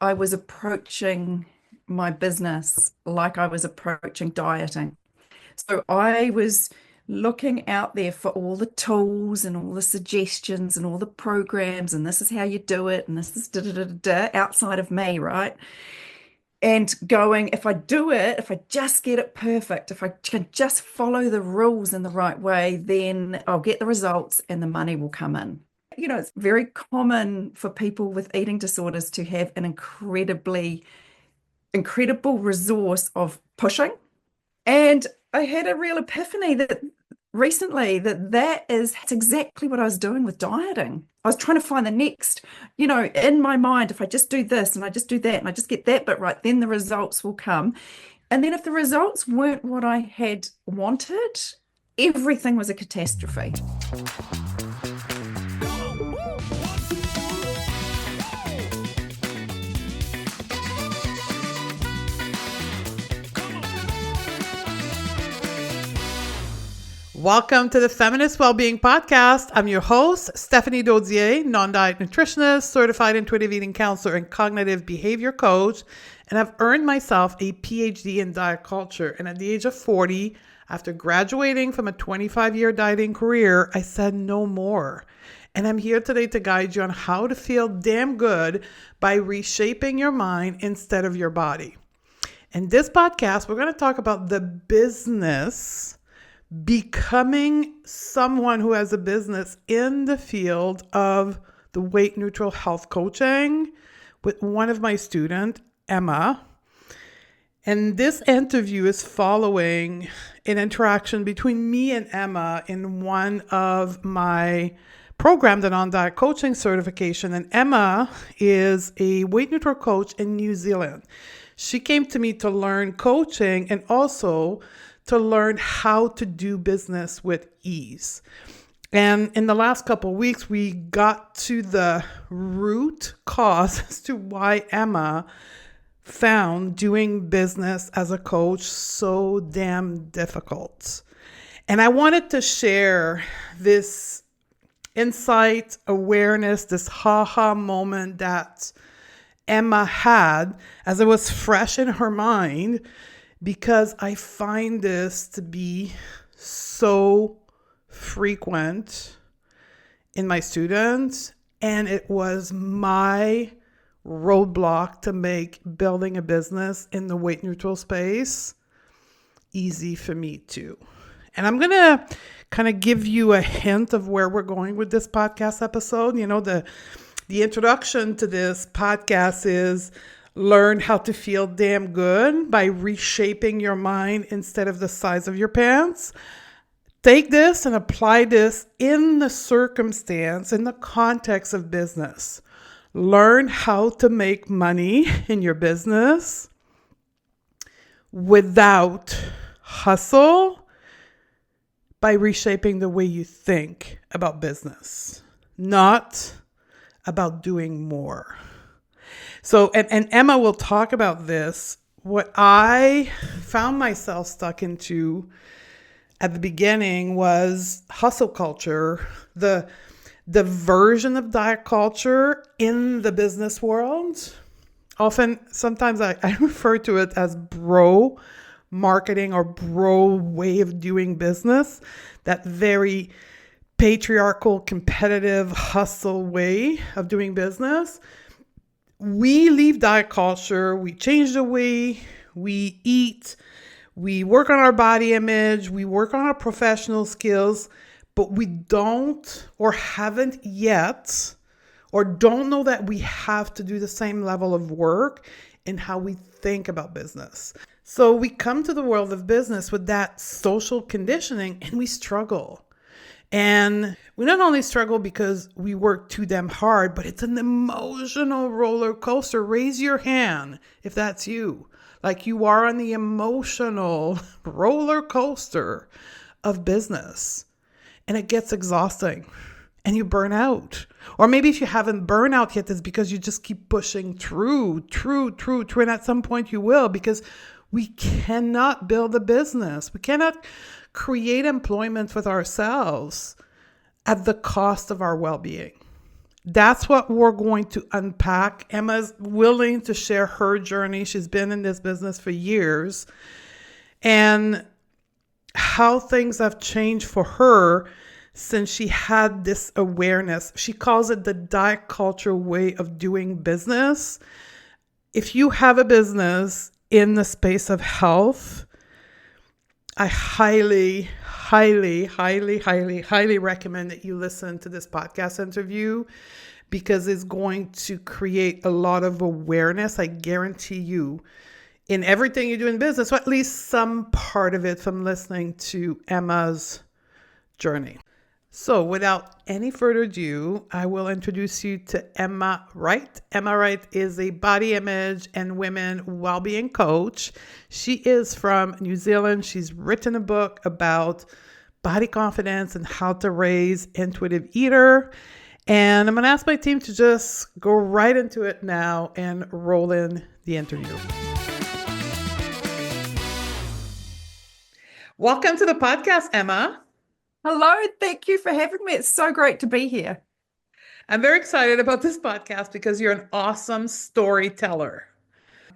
I was approaching my business like I was approaching dieting. So I was looking out there for all the tools and all the suggestions and all the programs, and this is how you do it, and this is da da da da da outside of me, right? And going, if I do it, if I just get it perfect, if I can just follow the rules in the right way, then I'll get the results and the money will come in. It's very common for people with eating disorders to have an incredible resource of pushing. And I had a real epiphany that recently that's exactly what I was doing with dieting. I was trying to find the next, in my mind, if I just do this and I just do that and I just get that bit right, then the results will come. And then if the results weren't what I had wanted, everything was a catastrophe. Welcome to the Feminist Wellbeing Podcast. I'm your host, Stephanie Dodier, non-diet nutritionist, certified intuitive eating counselor, and cognitive behavior coach. And I've earned myself a PhD in diet culture. And at the age of 40, after graduating from a 25-year dieting career, I said no more. And I'm here today to guide you on how to feel damn good by reshaping your mind instead of your body. In this podcast, we're going to talk about the business becoming someone who has a business in the field of the weight neutral health coaching with one of my students, Emma. And this interview is following an interaction between me and Emma in one of my program, the non-diet coaching certification. And Emma is a weight neutral coach in New Zealand. She came to me to learn coaching and also to learn how to do business with ease. And in the last couple of weeks, we got to the root cause as to why Emma found doing business as a coach so damn difficult. And I wanted to share this insight, awareness, this ha-ha moment that Emma had as it was fresh in her mind, because I find this to be so frequent in my students, and it was my roadblock to make building a business in the weight neutral space easy for me too. And I'm going to kind of give you a hint of where we're going with this podcast episode. The introduction to this podcast is learn how to feel damn good by reshaping your mind instead of the size of your pants. Take this and apply this in the circumstance, in the context of business. Learn how to make money in your business without hustle by reshaping the way you think about business, not about doing more. So, and Emma will talk about this. What I found myself stuck into at the beginning was hustle culture, the version of diet culture in the business world. Sometimes I refer to it as bro marketing or bro way of doing business, that very patriarchal, competitive hustle way of doing business. We leave diet culture, we change the way we eat, we work on our body image, we work on our professional skills, but we don't or haven't yet or don't know that we have to do the same level of work in how we think about business. So we come to the world of business with that social conditioning and we struggle. And we not only struggle because we work too damn hard, but it's an emotional roller coaster. Raise your hand if that's you. Like you are on the emotional roller coaster of business. And it gets exhausting and you burn out. Or maybe if you haven't burned out yet, it's because you just keep pushing through. And at some point you will, because we cannot build a business. We cannot create employment with ourselves at the cost of our well-being. That's what we're going to unpack. Emma's willing to share her journey. She's been in this business for years, and how things have changed for her since she had this awareness. She calls it the diet culture way of doing business. If you have a business in the space of health, I highly recommend that you listen to this podcast interview because it's going to create a lot of awareness. I guarantee you, in everything you do in business, or at least some part of it from listening to Emma's journey. So without any further ado, I will introduce you to Emma Wright. Emma Wright is a body image and women well-being coach. She is from New Zealand. She's written a book about body confidence and how to raise intuitive eater. And I'm going to ask my team to just go right into it now and roll in the interview. Welcome to the podcast, Emma. Hello, thank you for having me. It's so great to be here. I'm very excited about this podcast because you're an awesome storyteller.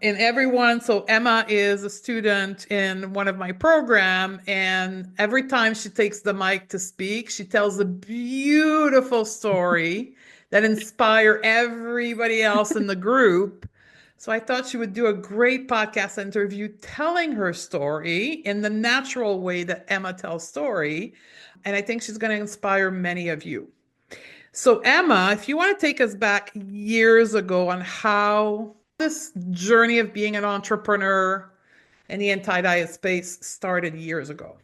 So Emma is a student in one of my program, and every time she takes the mic to speak, she tells a beautiful story that inspire everybody else in the group. So I thought she would do a great podcast interview telling her story in the natural way that Emma tells story. And I think she's going to inspire many of you. So Emma, if you want to take us back years ago on how this journey of being an entrepreneur in the anti-diet space started years ago.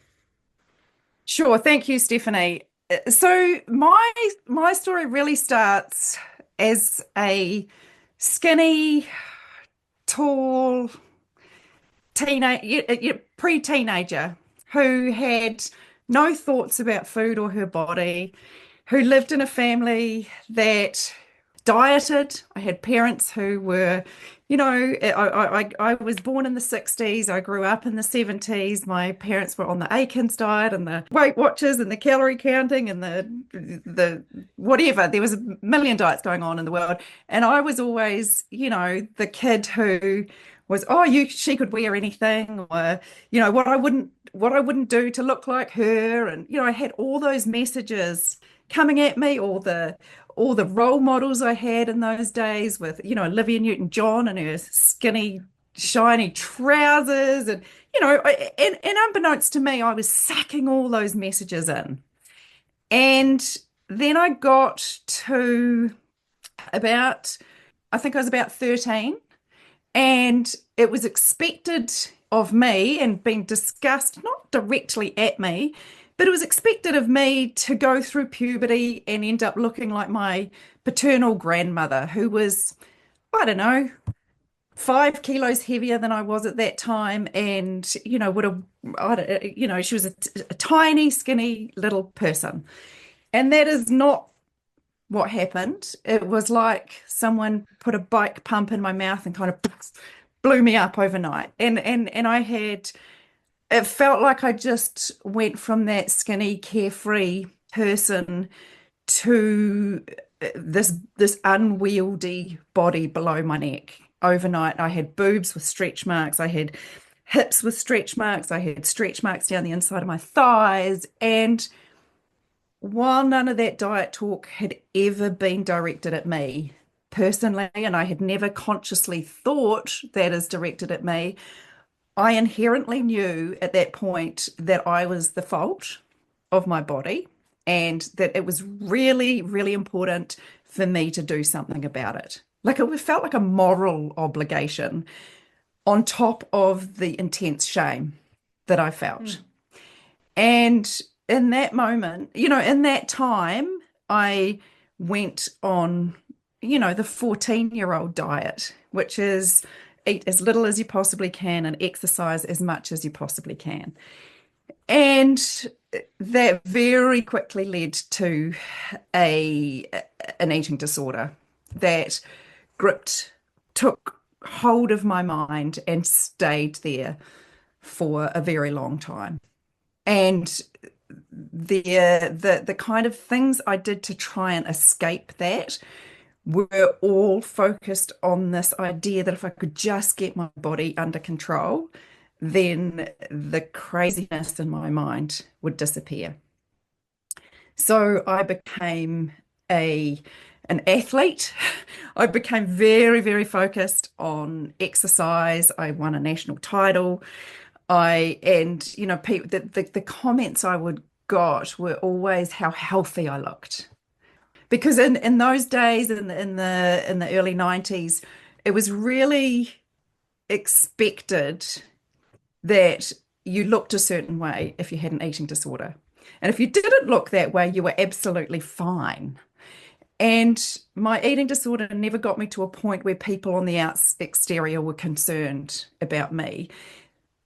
Sure, thank you, Stephanie. So my story really starts as a skinny, tall pre-teenager who had no thoughts about food or her body, who lived in a family that dieted. I had parents who were, I was born in the 60s. I grew up in the 70s. My parents were on the Atkins diet and the Weight Watchers and the calorie counting and the whatever. There was a million diets going on in the world. And I was always, the kid who was, she could wear anything, or, what I wouldn't do to look like her. And, I had all those messages coming at me, all the role models I had in those days with, Olivia Newton-John and her skinny, shiny trousers. And, and unbeknownst to me, I was sucking all those messages in. And then I got to I think I was about 13, and it was expected of me and being discussed, not directly at me, but it was expected of me to go through puberty and end up looking like my paternal grandmother, who was, I don't know, 5 kilos heavier than I was at that time. And, would have, I don't, she was a tiny, skinny little person. And that is not what happened. It was like someone put a bike pump in my mouth and kind of blew me up overnight. And it felt like I just went from that skinny, carefree person to this unwieldy body below my neck. Overnight, I had boobs with stretch marks. I had hips with stretch marks. I had stretch marks down the inside of my thighs. And while none of that diet talk had ever been directed at me personally, and I had never consciously thought that is directed at me, I inherently knew at that point that I was the fault of my body and that it was really, really important for me to do something about it. Like it felt like a moral obligation on top of the intense shame that I felt. And in that moment, in that time, I went on, the 14-year-old diet, which is eat as little as you possibly can and exercise as much as you possibly can. And that very quickly led to an eating disorder that took hold of my mind and stayed there for a very long time. And the kind of things I did to try and escape that were all focused on this idea that if I could just get my body under control, then the craziness in my mind would disappear. So I became a an athlete. I became very, very focused on exercise. I won a national title. And people, the comments I would got were always how healthy I looked. Because in those days, in the early 90s, it was really expected that you looked a certain way if you had an eating disorder. And if you didn't look that way, you were absolutely fine. And my eating disorder never got me to a point where people on the exterior were concerned about me,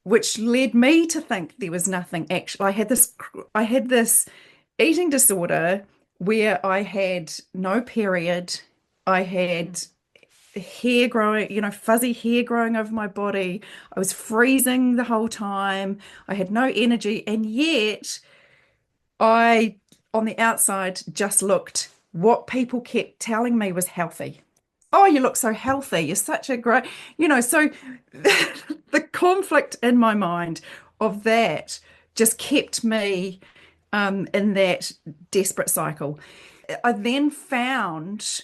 which led me to think there was nothing actually. I had this eating disorder where I had no period. I had hair growing, fuzzy hair growing over my body. I was freezing the whole time. I had no energy. And yet I, on the outside, just looked what people kept telling me was healthy. Oh, you look so healthy. You're such a great, so the conflict in my mind of that just kept me in that desperate cycle. I then found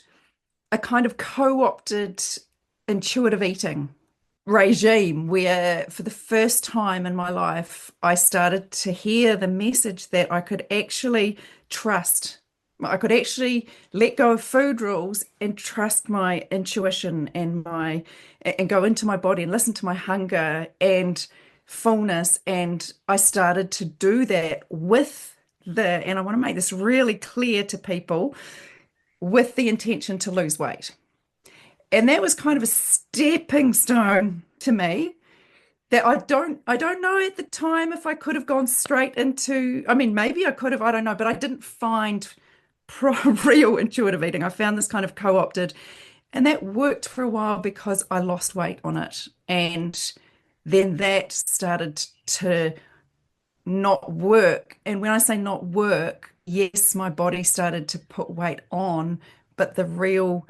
a kind of co-opted intuitive eating regime where for the first time in my life I started to hear the message that I could actually trust. I could actually let go of food rules and trust my intuition and go into my body and listen to my hunger and fullness. And I started to do that and I want to make this really clear to people, with the intention to lose weight. And that was kind of a stepping stone to me that I don't know at the time if I could have gone straight into, I mean, maybe I could have, I don't know, but I didn't find real intuitive eating. I found this kind of co-opted, and that worked for a while because I lost weight on it. And then that started to not work. And when I say not work, yes, my body started to put weight on, but the real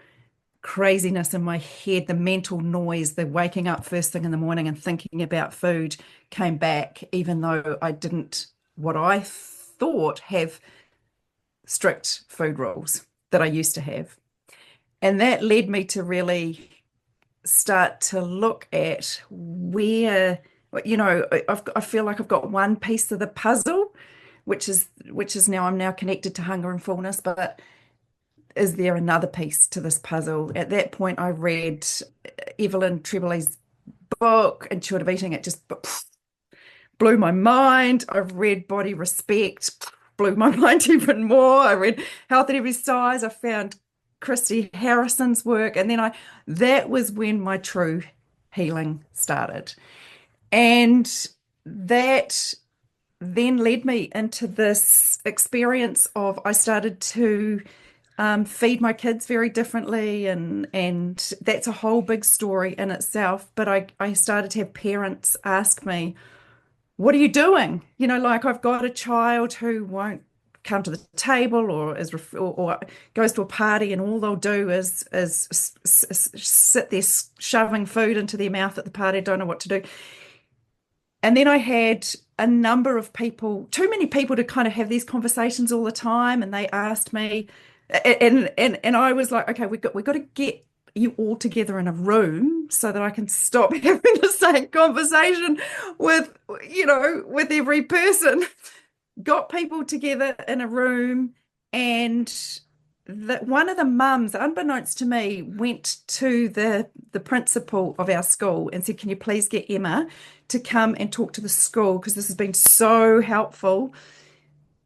craziness in my head, the mental noise, the waking up first thing in the morning and thinking about food came back, even though I didn't, what I thought, have strict food rules that I used to have. And that led me to really start to look at where, I feel like I've got one piece of the puzzle, which is now I'm now connected to hunger and fullness, but is there another piece to this puzzle? At that point, I read Evelyn Trebolay's book, Intuitive Eating. It just blew my mind. I've read Body Respect, blew my mind even more. I read Health at Every Size. I found Christy Harrison's work. And then that was when my true healing started. And that then led me into this experience of I started to feed my kids very differently, and that's a whole big story in itself. But I started to have parents ask me, "What are you doing?" Like I've got a child who won't come to the table or goes to a party, and all they'll do is sit there shoving food into their mouth at the party, don't know what to do. And then I had a number of people, too many people to kind of have these conversations all the time. And they asked me, and I was like, okay, we got to get you all together in a room so that I can stop having the same conversation with every person. Got people together in a room, and one of the mums, unbeknownst to me, went to the principal of our school and said, "Can you please get Emma to come and talk to the school because this has been so helpful."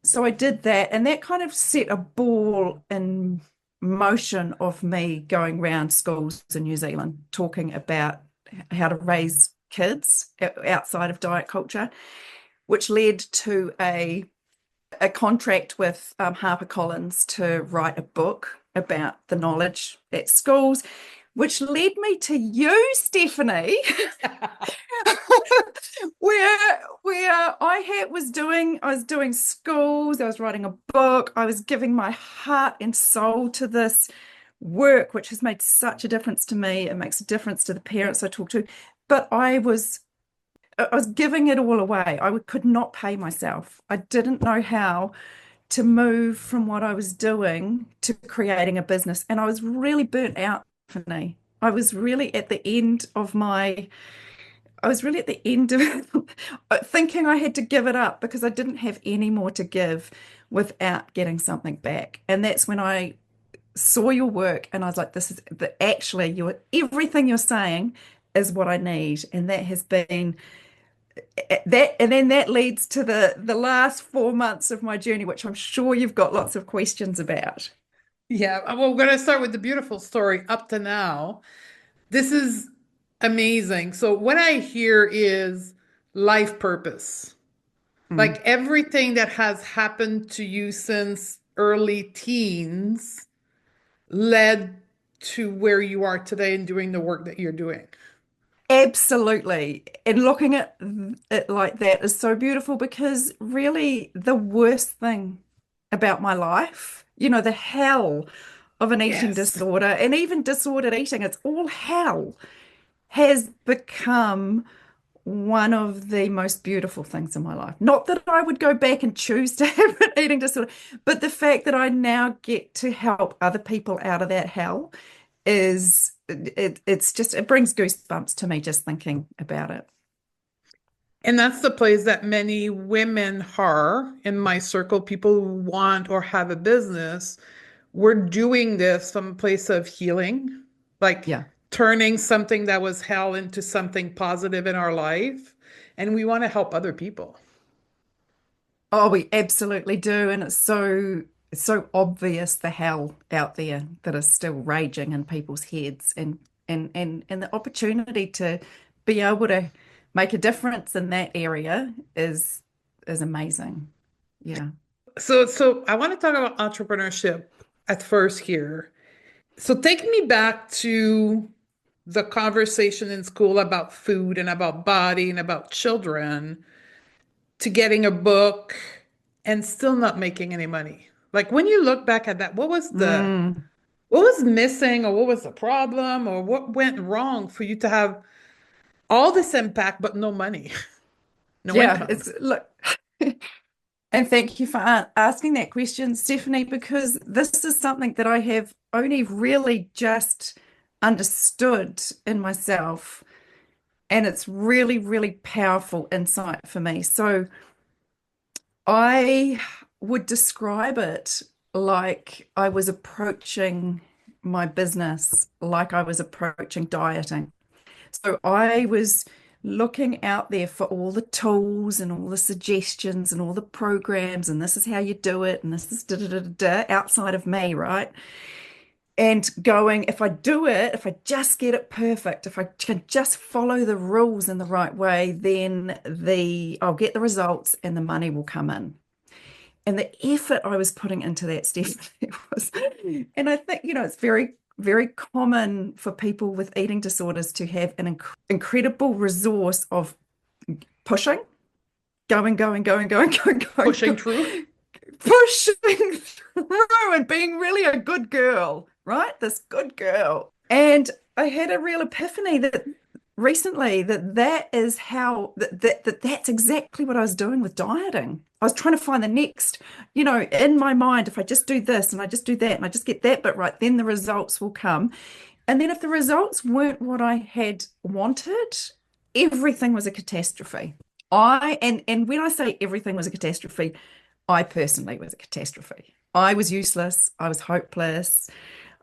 So I did that, and that kind of set a ball in motion of me going around schools in New Zealand talking about how to raise kids outside of diet culture, which led to a contract with HarperCollins to write a book about the knowledge at schools, which led me to you, Stephanie, where yeah, I was doing schools, I was writing a book, I was giving my heart and soul to this work, which has made such a difference to me. It makes a difference to the parents I talk to. But I was giving it all away. Could not pay myself. I didn't know how to move from what I was doing to creating a business. And I was really burnt out for me. I was really at the end of my I was really at the end of thinking I had to give it up because I didn't have any more to give without getting something back. And that's when I saw your work and I was like, this is actually everything you're saying is what I need. And that has been that, and then that leads to the last 4 months of my journey, which I'm sure you've got lots of questions about. Yeah, well, we're going to start with the beautiful story up to now. This is amazing. So, what I hear is life purpose. Mm. Like everything that has happened to you since early teens led to where you are today and doing the work that you're doing. Absolutely. And looking at it like that is so beautiful because really the worst thing about my life, the hell of an eating Yes. disorder and even disordered eating, it's all hell, has become one of the most beautiful things in my life. Not that I would go back and choose to have an eating disorder, but the fact that I now get to help other people out of that hell it's just, it brings goosebumps to me just thinking about it. And that's the place that many women are in my circle, people who want or have a business. We're doing this from a place of healing, like Yeah. turning something that was hell into something positive in our life. And we want to help other people. Oh, we absolutely do. And it's so obvious the hell out there that is still raging in people's heads and the opportunity to be able to make a difference in that area is amazing. Yeah. So I want to talk about entrepreneurship at first here. So take me back to the conversation in school about food and about body and about children to getting a book and still not making any money. Like when you look back at that, Mm. what was missing or what was the problem or what went wrong for you to have all this impact but no money, no Yeah, income? it's look, and thank you for asking that question, Stephanie, because this is something that I have only really just understood in myself. And it's really, really powerful insight for me. So I would describe it like I was approaching my business, like I was approaching dieting. So I was looking out there for all the tools and all the suggestions and all the programs, and this is how you do it, and this is da da da da da outside of me, right? And going, if I do it, if I just get it perfect, if I can just follow the rules in the right way, then I'll get the results and the money will come in. And the effort I was putting into that, Steph, was, and I think, it's very, very common for people with eating disorders to have an incredible resource of pushing, Pushing through? pushing through and being really a good girl, right? This good girl. And I had a real epiphany that recently that is how that's exactly what I was doing with dieting. I was trying to find the next, in my mind, if I just do this and I just do that and I just get that bit right, then the results will come. And then if the results weren't what I had wanted, everything was a catastrophe. And when I say everything was a catastrophe, I personally was a catastrophe. I was useless. I was hopeless.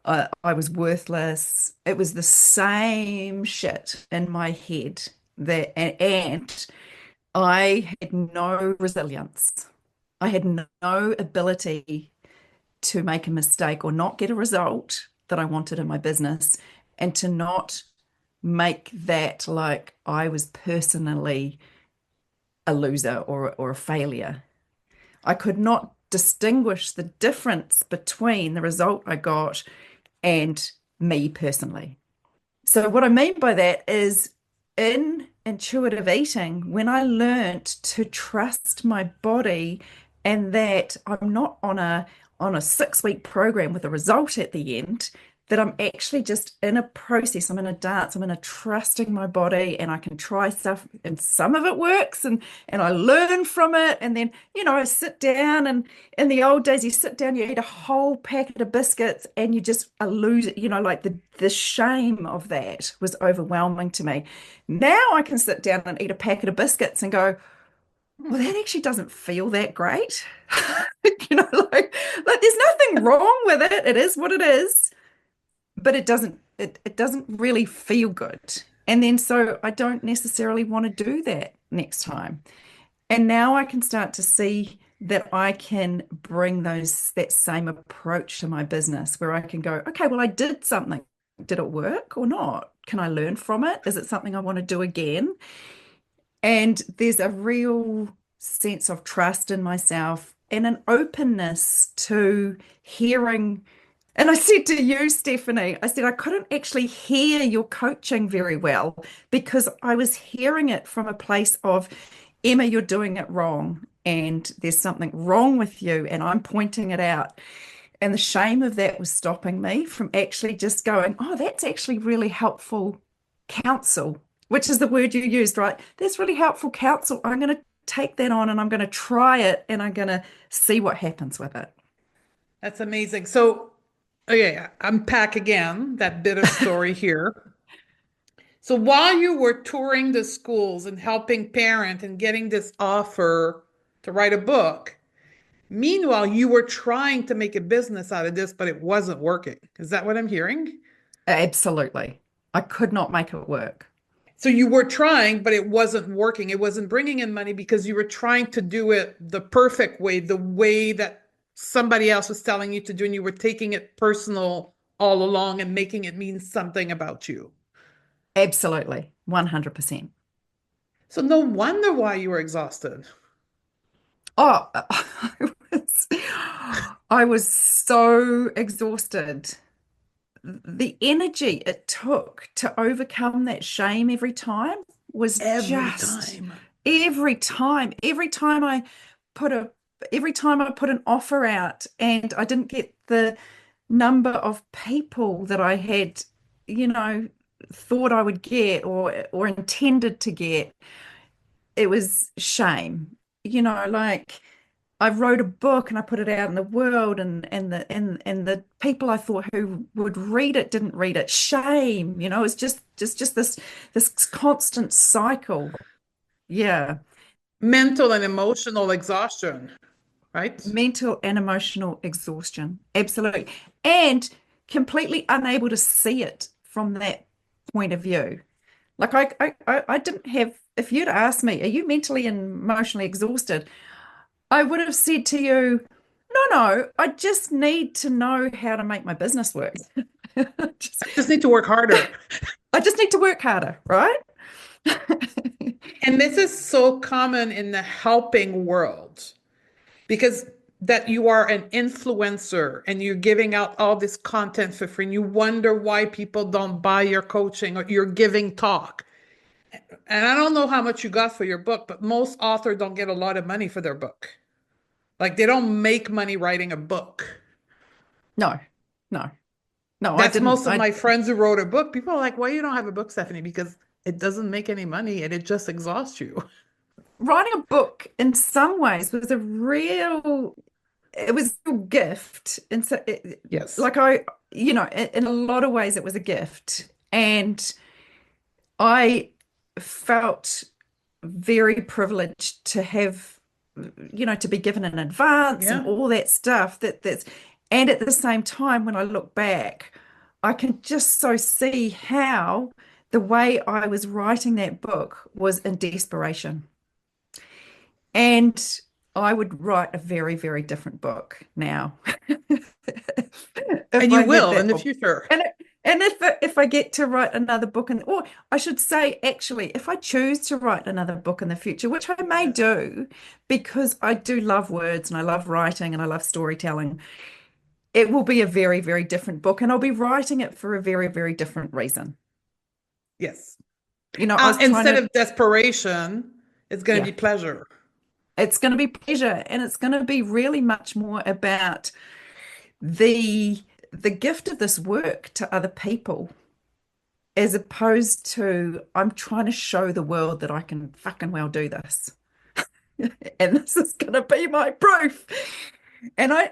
I was worthless. It was the same shit in my head and I had no resilience. I had no ability to make a mistake or not get a result that I wanted in my business and to not make that like I was personally a loser or a failure. I could not distinguish the difference between the result I got and me personally. So, what I mean by that is in intuitive eating, when I learnt to trust my body and that I'm not on a 6 week program with a result at the end, that I'm actually just in a process, I'm in a dance, I'm in a trusting my body and I can try stuff and some of it works and I learn from it. And then, I sit down and in the old days, you sit down, you eat a whole packet of biscuits and you just lose it, like the shame of that was overwhelming to me. Now I can sit down and eat a packet of biscuits and go, well, that actually doesn't feel that great. Like there's nothing wrong with it. It is what it is, but it doesn't really feel good. And then so I don't necessarily want to do that next time. And now I can start to see that I can bring that same approach to my business where I can go, okay, well, I did something. Did it work or not? Can I learn from it? Is it something I want to do again? And there's a real sense of trust in myself and an openness to hearing. And I said to you, Stephanie, I said I couldn't actually hear your coaching very well because I was hearing it from a place of, Emma, you're doing it wrong. And there's something wrong with you. And I'm pointing it out. And the shame of that was stopping me from actually just going, oh, that's actually really helpful counsel, which is the word you used, right? That's really helpful counsel. I'm going to take that on and I'm going to try it and I'm going to see what happens with it. That's amazing. So, okay, unpack again that bit of story here. So while you were touring the schools and helping parent and getting this offer to write a book, meanwhile, you were trying to make a business out of this, but it wasn't working. Is that what I'm hearing? Absolutely. I could not make it work. So you were trying, but it wasn't working. It wasn't bringing in money because you were trying to do it the perfect way, the way that somebody else was telling you to do, and you were taking it personal all along and making it mean something about you. Absolutely. 100%. So no wonder why you were exhausted. Oh, I was so exhausted. The energy it took to overcome that shame every time was Every just time. every time put a every time I put an offer out and I didn't get the number of people that I had, you know, thought I would get or intended to get, it was shame. Like I wrote a book and I put it out in the world and the people I thought who would read it didn't read it. Shame, it's just this constant cycle. Yeah. Mental and emotional exhaustion, right? Mental and emotional exhaustion. Absolutely. And completely unable to see it from that point of view. Like I didn't have, if you'd asked me, are you mentally and emotionally exhausted? I would have said to you, no, I just need to know how to make my business work. Just- I just need to work harder. I just need to work harder, right? And this is so common in the helping world because that you are an influencer and you're giving out all this content for free and you wonder why people don't buy your coaching or you're giving talk. And I don't know how much you got for your book, but most authors don't get a lot of money for their book. Like they don't make money writing a book. No, no, no, I That's didn't. most of my friends who wrote a book. People are like, why you don't have a book, Stephanie? Because it doesn't make any money and it just exhausts you. Writing a book in some ways was it was a gift. And so, Yes. like in a lot of ways, it was a gift. And I felt very privileged to have, to be given in advance and Yeah. all that stuff and at the same time, when I look back, I can just so see how the way I was writing that book was in desperation. And I would write a very, very different book now if And you I had will in that the book. future. And if I get to write another book or I should say actually if I choose to write another book in the future, which I may Yes. do because I do love words and I love writing and I love storytelling, it will be a very, very different book and I'll be writing it for a very, very different reason. Yes. I was trying Instead to, of desperation, it's going to yeah, be pleasure. it's going to be pleasure, and it's going to be really much more about the the gift of this work to other people, as opposed to I'm trying to show the world that I can fucking well do this. And this is going to be my proof. And I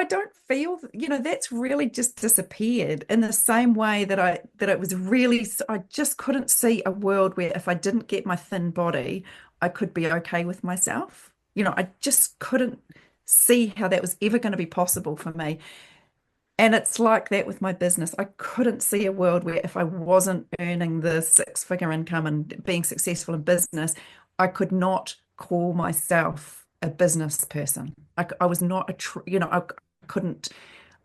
don't feel, that's really just disappeared in the same way that it was really, I just couldn't see a world where if I didn't get my thin body, I could be okay with myself. I just couldn't see how that was ever going to be possible for me. And it's like that with my business. I couldn't see a world where if I wasn't earning the six-figure income and being successful in business, I could not call myself a business person. I was not I couldn't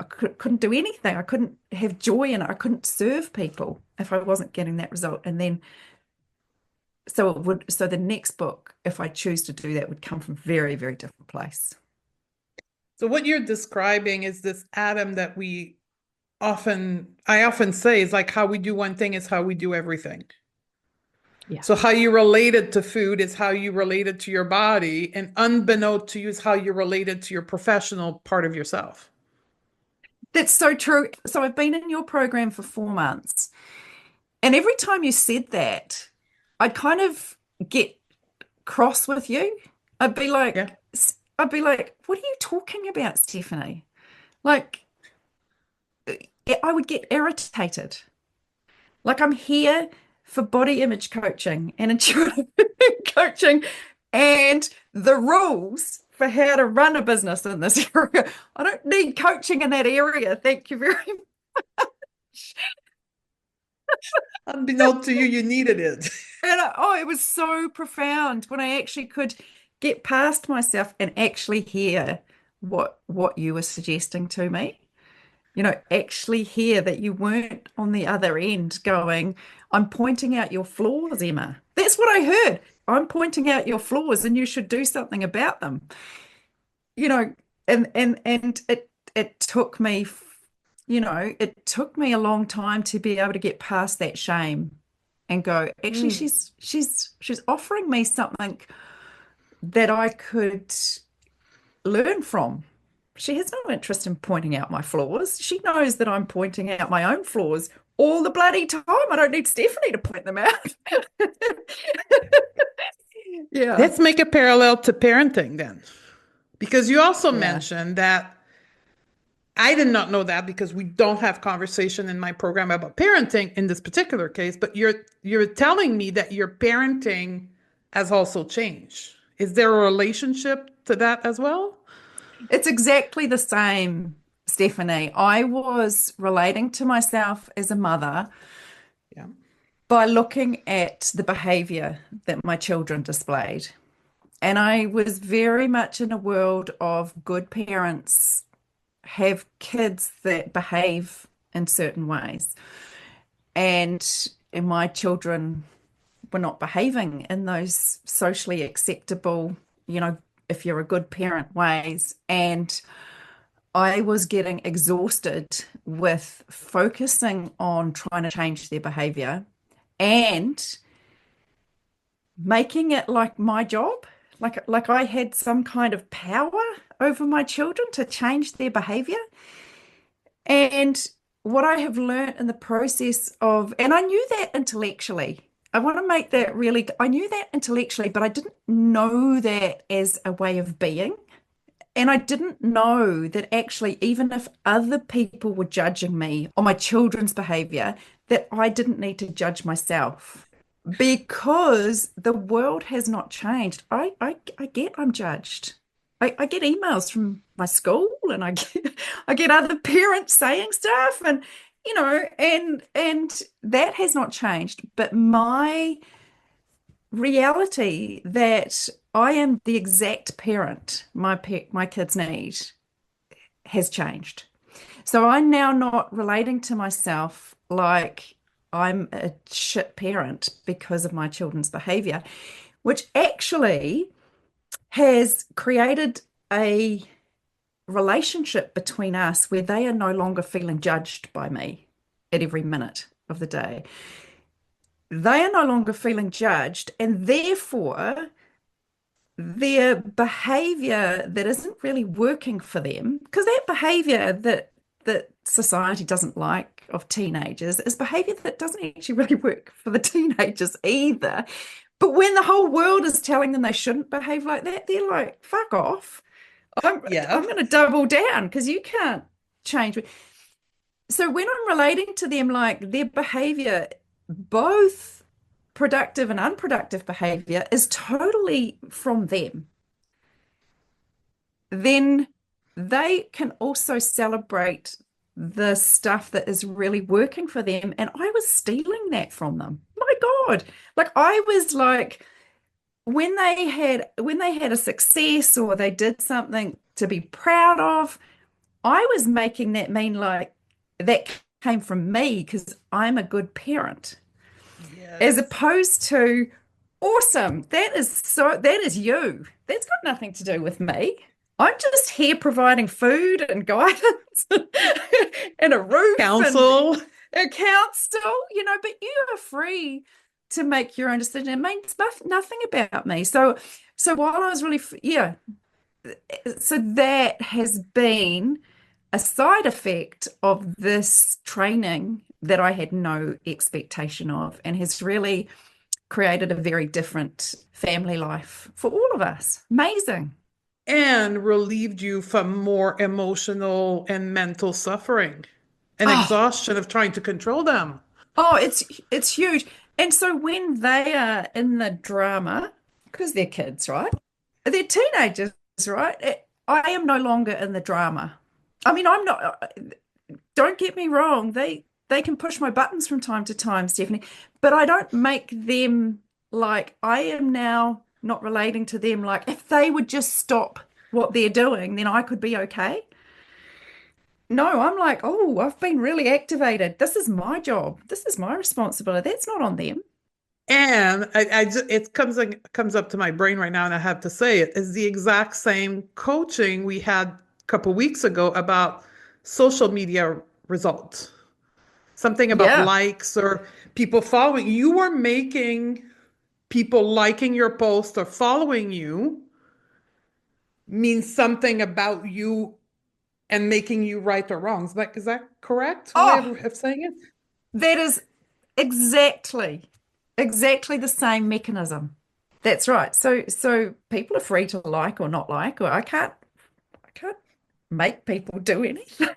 couldn't do anything. I couldn't have joy in it. I couldn't serve people if I wasn't getting that result. And then so the next book, if I choose to do that, would come from a very, very different place. So what you're describing is this atom that I often say is like how we do one thing is how we do everything. Yeah. So how you related to food is how you related to your body, and unbeknownst to you is how you related to your professional part of yourself. That's so true. So I've been in your program for 4 months. And every time you said that, I'd kind of get cross with you. I'd be Yeah. like, I'd be like, what are you talking about, Stephanie? Like, I would get irritated. Like, I'm here for body image coaching and intuitive coaching and the rules for how to run a business in this area. I don't need coaching in that area. Thank you very much. Unbeknownst to you, you needed it. And oh, it was so profound when I actually could get past myself and actually hear what you were suggesting to me. Actually hear that you weren't on the other end going, I'm pointing out your flaws, Emma. That's what I heard. I'm pointing out your flaws and you should do something about them. You know, and it took me, it took me a long time to be able to get past that shame and go, actually, Mm. she's offering me something that I could learn from. She has no interest in pointing out my flaws. She knows that I'm pointing out my own flaws all the bloody time. I don't need Stephanie to point them out. Yeah. Let's make a parallel to parenting then. Because you also Yeah. mentioned that I did not know that because we don't have conversation in my program about parenting in this particular case, but you're telling me that your parenting has also changed. Is there a relationship to that as well? It's exactly the same, Stephanie. I was relating to myself as a mother Yeah. by looking at the behavior that my children displayed. And I was very much in a world of good parents have kids that behave in certain ways. And my children were not behaving in those socially acceptable, if you're a good parent ways. And I was getting exhausted with focusing on trying to change their behavior and making it like my job, like I had some kind of power over my children to change their behavior. And what I have learned in the process of, and I knew that intellectually. I want to make that really, I knew that intellectually, but I didn't know that as a way of being. And I didn't know that actually, even if other people were judging me on my children's behavior, that I didn't need to judge myself because the world has not changed. I get I'm judged. I get emails from my school and I get other parents saying stuff and and that has not changed. But my reality that I am the exact parent my kids need has changed. So I'm now not relating to myself like I'm a shit parent because of my children's behavior, which actually has created a relationship between us where they are no longer feeling judged by me at every minute of the day. they are no longer feeling judged, and therefore their behavior that isn't really working for them, because that behavior that society doesn't like of teenagers is behavior that doesn't actually really work for the teenagers either. But when the whole world is telling them they shouldn't behave like that, they're like, fuck off. I'm Yeah. I'm going to double down because you can't change me. So when I'm relating to them, like their behavior, both productive and unproductive behavior, is totally from them, then they can also celebrate the stuff that is really working for them. And I was stealing that from them. My God. Like I was like, when they had a success or they did something to be proud of, I was making that mean like that came from me because I'm a good parent, as Yes. opposed to awesome. That is you. That's got nothing to do with me. I'm just here providing food and guidance and a roof and Counsel. a council, but you are free to make your own decision. It means nothing about me. So while I was really, yeah, so that has been a side effect of this training that I had no expectation of and has really created a very different family life for all of us. Amazing. And relieved you from more emotional and mental suffering and Oh, exhaustion of trying to control them. oh, it's huge. And so when they are in the drama, because they're kids, right? They're teenagers, right? I am no longer in the drama. I mean, I'm not. Don't get me wrong. They can push my buttons from time to time, Stephanie, but I don't make them like I am now not relating to them like if they would just stop what they're doing, then I could be okay. No, I'm like, oh, I've been really activated. This is my job. This is my responsibility. That's not on them. And it comes up to my brain right now, and I have to say it is the exact same coaching we had a couple weeks ago about social media results. Something about Yeah. likes or people following. You were making people liking your post or following you means something about you and making you right or wrong. Is that correct way Oh, of saying it? that is exactly the same mechanism. That's right. So people are free to like or not like, or I can't make people do anything.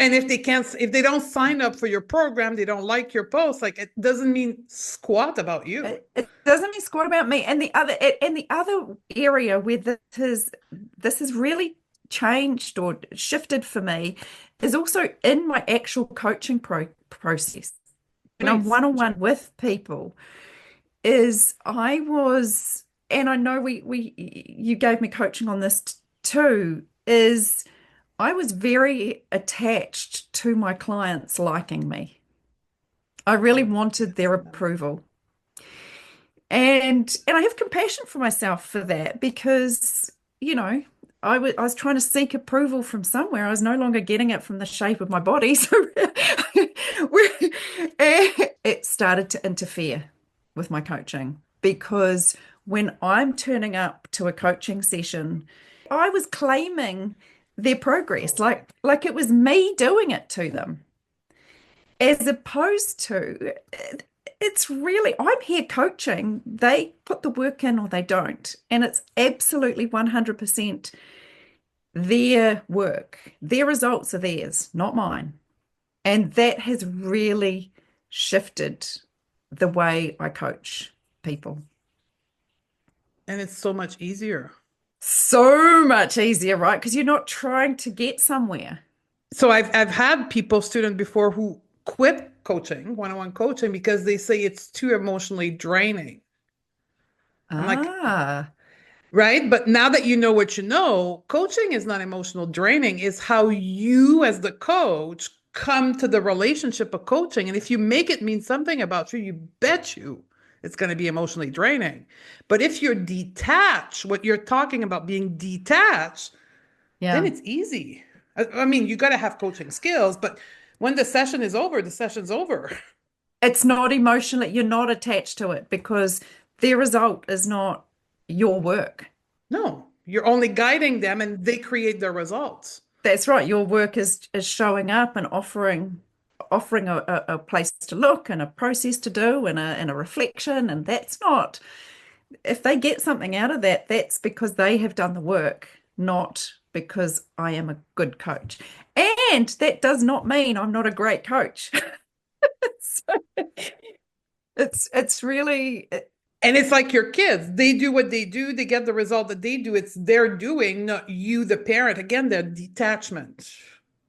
And if they don't sign up for your program, they don't like your post, like it doesn't mean squat about you. It doesn't mean squat about me. And the other area where this has really changed or shifted for me is also in my actual coaching process. When I'm Please. one-on-one with people, is I was, and I know we you gave me coaching on this too, is I was very attached to my clients liking me. I really Oh, wanted yes. their approval. And I have compassion for myself for that because, I was trying to seek approval from somewhere. I was no longer getting it from the shape of my body. So it started to interfere with my coaching because when I'm turning up to a coaching session, I was claiming their progress, like it was me doing it to them, as opposed to it's really, I'm here coaching. They put the work in or they don't. And it's absolutely 100% their work. Their results are theirs, not mine. And that has really shifted the way I coach people. And it's so much easier. So much easier, right? Because you're not trying to get somewhere. So I've had people, students before who quit coaching, one-on-one coaching, because they say it's too emotionally draining. I'm like, Ah, right? But now that you know what you know, coaching is not emotional draining, is how you as the coach come to the relationship of coaching. And if you make it mean something about you, you bet you it's going to be emotionally draining. But if you're detached, what you're talking about being detached, then yeah. it's easy. I mean, you got to have coaching skills, but when the session is over, the session's over. It's not emotionally, you're not attached to it because their result is not your work. No, you're only guiding them and they create the results. That's right. Your work is showing up and offering a place to look and a process to do and a reflection. And that's not, if they get something out of that, that's because they have done the work, not because I am a good coach. And that does not mean I'm not a great coach. So it's really And it's like your kids, they do what they do, they get the result that they do. It's their doing, not you, the parent. Again, the detachment.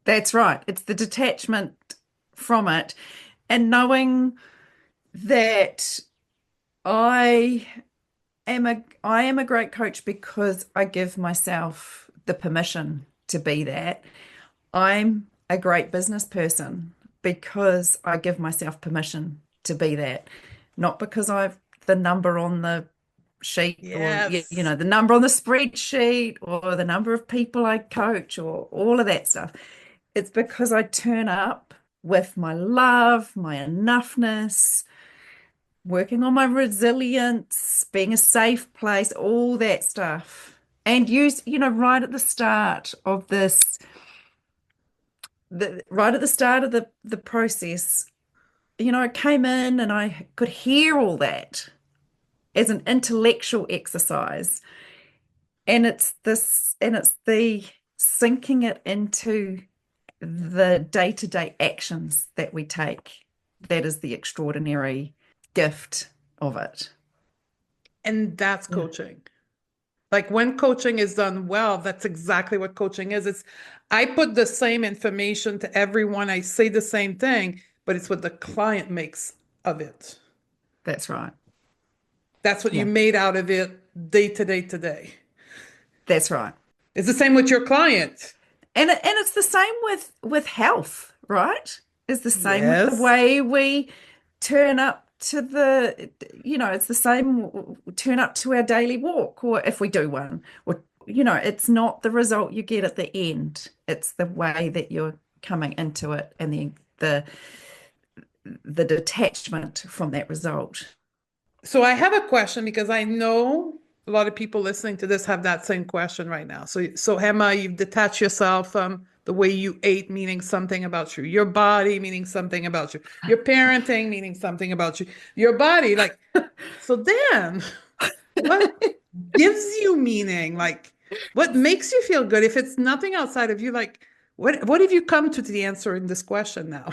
that's right. It's the detachment from it and knowing that I I am a great coach because I give myself the permission to be that. I'm a great business person because I give myself permission to be that. Not because I've the number on the sheet or Yes. the number on the spreadsheet or the number of people I coach or all of that stuff. It's because I turn up with my love, my enoughness, working on my resilience, being a safe place, all that stuff. And use, right at the start of this, right at the start of the process, I came in and I could hear all that as an intellectual exercise. And it's the sinking it into the day-to-day actions that we take. That is the extraordinary gift of it. And that's Yeah. coaching. Like when coaching is done well, that's exactly what coaching is. It's I put the same information to everyone, I say the same thing, but it's what the client makes of it. That's right. That's what you Yeah, made out of it day to day to day. that's right. It's the same with your client. And it's the same with health, right? It's the same with the Yes. way we turn up to it's the same turn up to our daily walk, or if we do one, or it's not the result you get at the end. It's the way that you're coming into it and the detachment from that result. So I have a question because I know a lot of people listening to this have that same question right now. So Emma, you've detached yourself from the way you ate, meaning something about you, your body, meaning something about you, your parenting, meaning something about you, your body. Like, so then what gives you meaning? Like, what makes you feel good? If it's nothing outside of you, like, what have you come to the answer in this question now?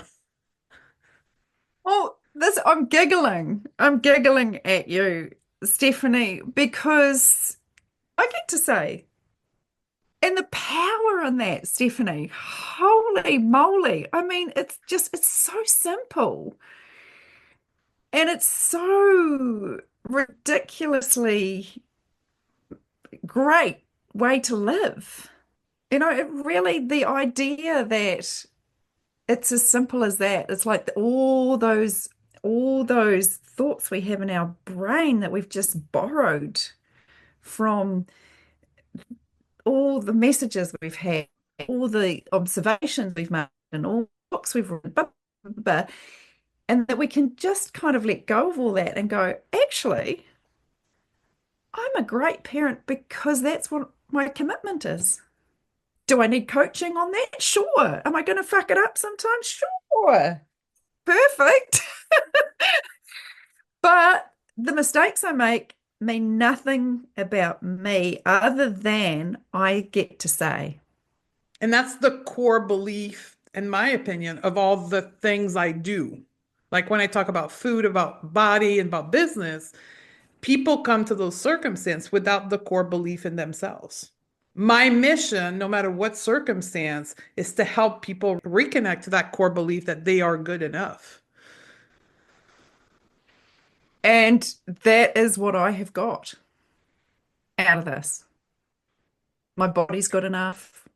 Well, this I'm giggling. I'm giggling at you, Stephanie, because I get to say, and the power in that, Stephanie, holy moly. I mean, it's so simple and it's so ridiculously great way to live. It really, the idea that it's as simple as that. It's like all those thoughts we have in our brain that we've just borrowed from all the messages we've had, all the observations we've made, and all the books we've read, and that we can just kind of let go of all that and go, actually, I'm a great parent because that's what my commitment is. Do I need coaching on that? Sure. Am I going to fuck it up sometimes? Sure. Perfect. But the mistakes I make mean nothing about me other than I get to say. And that's the core belief, in my opinion, of all the things I do. Like when I talk about food, about body, and about business, people come to those circumstances without the core belief in themselves. My mission, no matter what circumstance, is to help people reconnect to that core belief that they are good enough. And that is what I have got out of this. My body's good enough.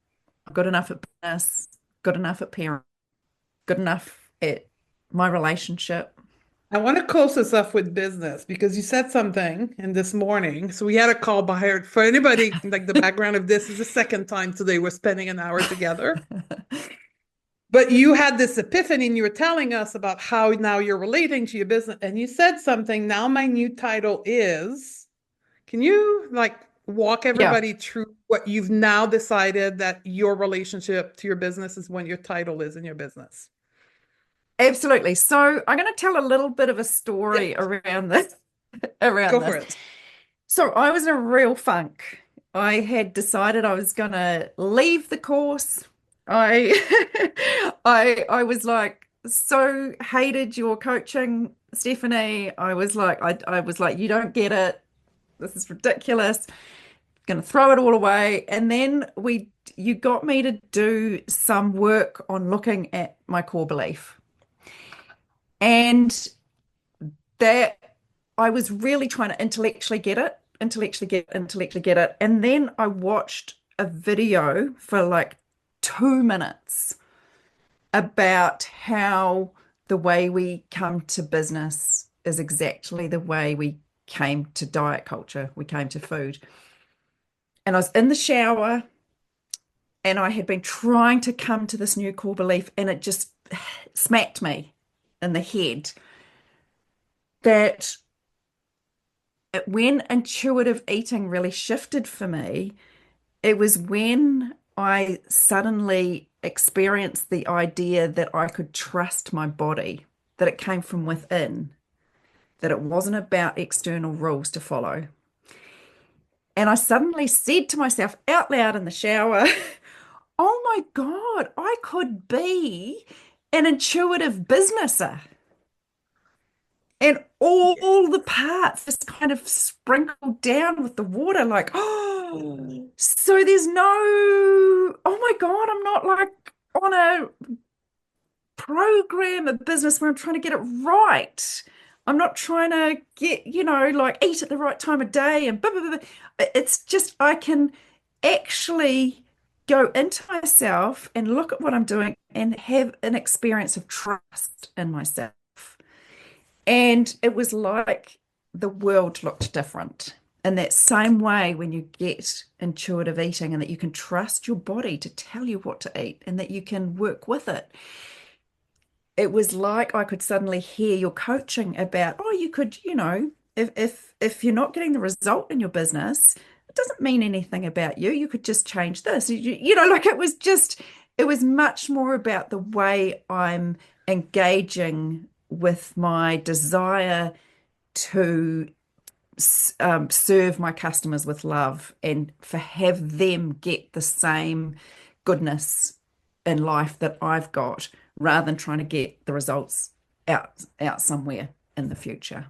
I'm good enough at business, good enough at parent, good enough at my relationship. I want to close this up with business because you said something in this morning. So we had a call by her. For anybody, like the background of this is the second time today we're spending an hour together. But you had this epiphany and you were telling us about how now you're relating to your business. And you said something, now my new title is, can you like walk Yeah, everybody through what you've now decided that your relationship to your business is when your title is in your business? absolutely. So I'm going to tell a little bit of a Yeah, story around this. Around go for this. it. So I was in a real funk. I had decided I was going to leave the course. I I was like so hated your coaching, Stephanie. I was like, you don't get it. This is ridiculous. Going to throw it all away. And then you got me to do some work on looking at my core belief. And that I was really trying to intellectually get it. And then I watched a video for like 2 minutes about how the way we come to business is exactly the way we came to diet culture, we came to food. And I was in the shower and I had been trying to come to this new core belief, and it just smacked me in the head that when intuitive eating really shifted for me, it was when I suddenly experienced the idea that I could trust my body, that it came from within, that it wasn't about external rules to follow. And I suddenly said to myself out loud in the shower, oh my God, I could be an intuitive businesser. And Yeah. all the parts just kind of sprinkled down with the water, like, oh, so there's no, oh my God, I'm not like on a program, a business where I'm trying to get it right. I'm not trying to get, like eat at the right time of day and blah, blah, blah, blah. It's just, I can actually go into myself and look at what I'm doing and have an experience of trust in myself. And it was like the world looked different. In that same way, when you get intuitive eating and that you can trust your body to tell you what to eat and that you can work with it, it was like I could suddenly hear your coaching about, oh, you could, if you're not getting the result in your business, it doesn't mean anything about you. You could just change this. Like it was much more about the way I'm engaging with my desire to serve my customers with love and for have them get the same goodness in life that I've got rather than trying to get the results out somewhere in the future.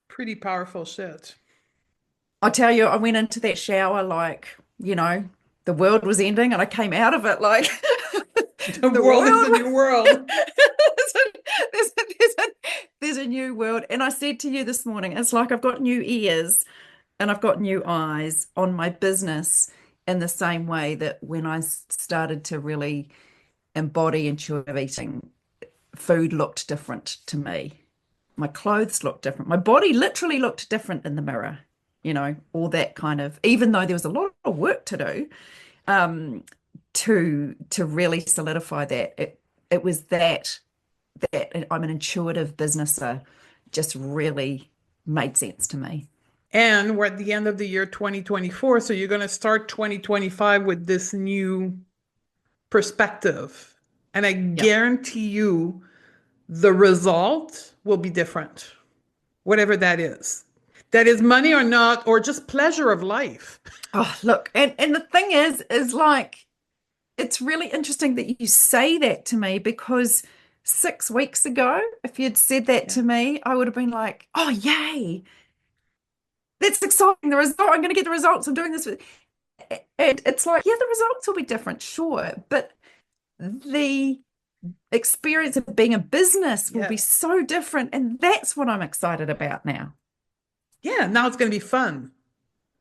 Pretty powerful shit. I tell you, I went into that shower like, the world was ending and I came out of it like The the world is world a new world. there's a, there's a, there's a new world. And I said to you this morning, it's like I've got new ears and I've got new eyes on my business in the same way that when I started to really embody intuitive eating, food looked different to me. My clothes looked different. My body literally looked different in the mirror, all that kind of, even though there was a lot of work to do, um, to really solidify that. It was that I'm an intuitive businesser just really made sense to me. And we're at the end of the year 2024. So you're going to start 2025 with this new perspective. And I Yeah. guarantee you the result will be different, whatever that is. That is money or not, or just pleasure of life. Oh, look, and the thing is like it's really interesting that you say that to me because 6 weeks ago, if you'd said that Yeah. to me, I would have been like, oh, yay, that's exciting. The result, I'm going to get the results. I'm doing this. And it's like, yeah, the results will be different, sure. But the experience of being a business will be Yeah. so different. And that's what I'm excited about now. Yeah. Now it's going to be fun.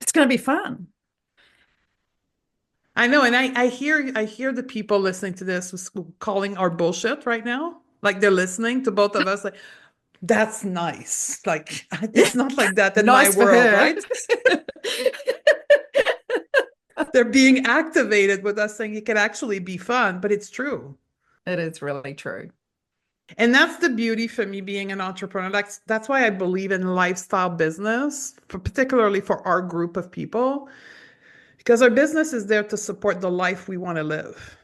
It's going to be fun. I know. And I hear the people listening to this calling our bullshit right now. Like they're listening to both of us. Like, that's nice. Like, it's not like that in my Nice for world, her. right? They're being activated with us saying it can actually be fun, but it's true. It is really true. And that's the beauty for me being an entrepreneur. That's why I believe in lifestyle business, particularly for our group of people, because our business is there to support the life we want to live.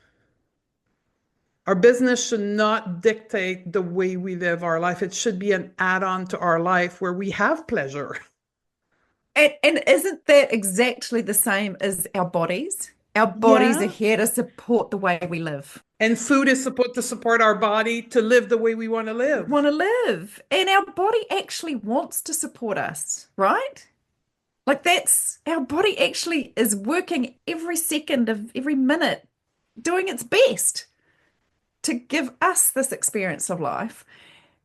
Our business should not dictate the way we live our life. It should be an add-on to our life where we have pleasure. And isn't that exactly the same as our bodies? Our bodies are Yeah. here to support the way we live. And food is supposed to support our body to live the way we want to We want live. to live. And our body actually wants to support us, right? Like that's our body actually is working every second of every minute, doing its best to give us this experience of life.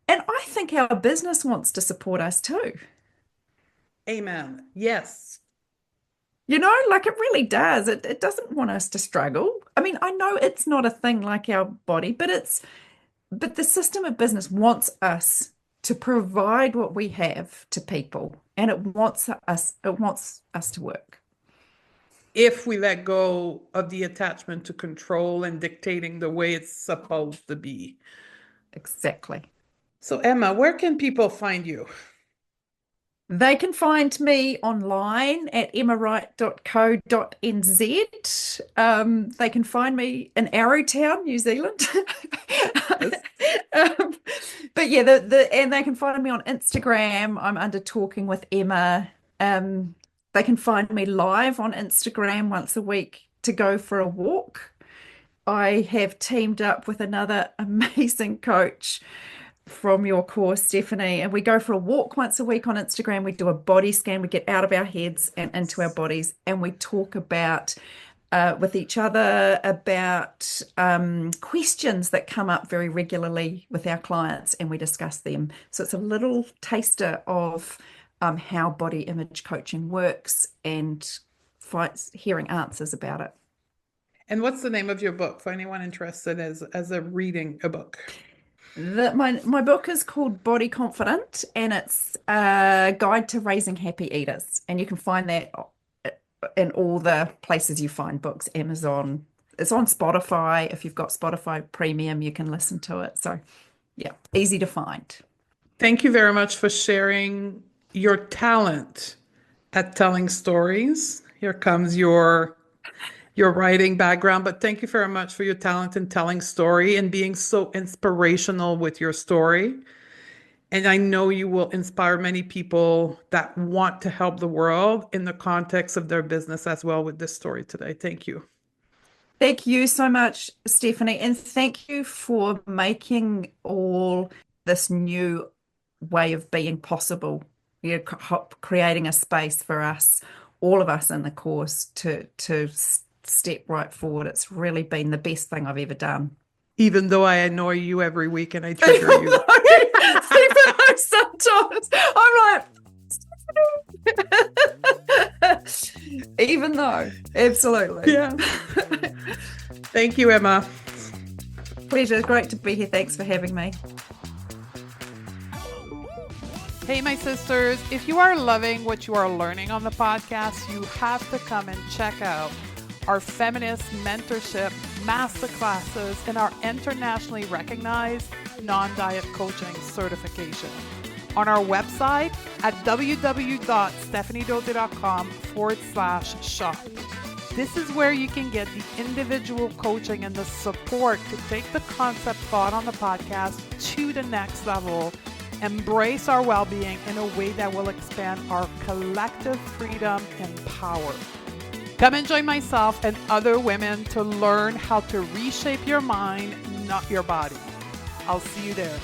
And I think our business wants to support us too. Amen. Yes. Like it really does. It doesn't want us to struggle. I mean, I know it's not a thing like our body, but the system of business wants us to provide what we have to people, and it wants us to work. If we let go of the attachment to control and dictating the way it's supposed to be. Exactly. So, Emma, where can people find you? They can find me online at emmawright.co.nz. They can find me in Arrowtown, New Zealand. Yes. um, but yeah, and they can find me on Instagram. I'm under Talking with Emma. They can find me live on Instagram once a week to go for a walk. I have teamed up with another amazing coach from your course, Stephanie, and we go for a walk once a week on Instagram. We do a body scan. We get out of our heads and into our bodies, and we talk about with each other about questions that come up very regularly with our clients, and we discuss them. So it's a little taster of how body image coaching works and hearing answers about it. And what's the name of your book for anyone interested as a reading a book? My book is called Body Confident, and it's a guide to raising happy eaters. And you can find that in all the places you find books, Amazon. It's on Spotify. If you've got Spotify Premium, you can listen to it. So, yeah, easy to find. Thank you very much for sharing your talent at telling stories. Here comes your writing background, but thank you very much for your talent in telling story and being so inspirational with your story. And I know you will inspire many people that want to help the world in the context of their business as well with this story today. Thank you. Thank you so much, Stephanie. And thank you for making all this new way of being possible. You're creating a space for us, all of us in the course, to step right forward. It's really been the best thing I've ever done. Even though I annoy you every week and I trigger you. Even though sometimes I'm like, even though, absolutely. Yeah. Thank you, Emma. Pleasure. Great to be here. Thanks for having me. Hey, my sisters, if you are loving what you are learning on the podcast, you have to come and check out our feminist mentorship masterclasses and our internationally recognized non-diet coaching certification on our website at www.stephaniedode.com/shop. This is where you can get the individual coaching and the support to take the concept thought on the podcast to the next level. Embrace our well-being in a way that will expand our collective freedom and power. Come and join myself and other women to learn how to reshape your mind, not your body. I'll see you there.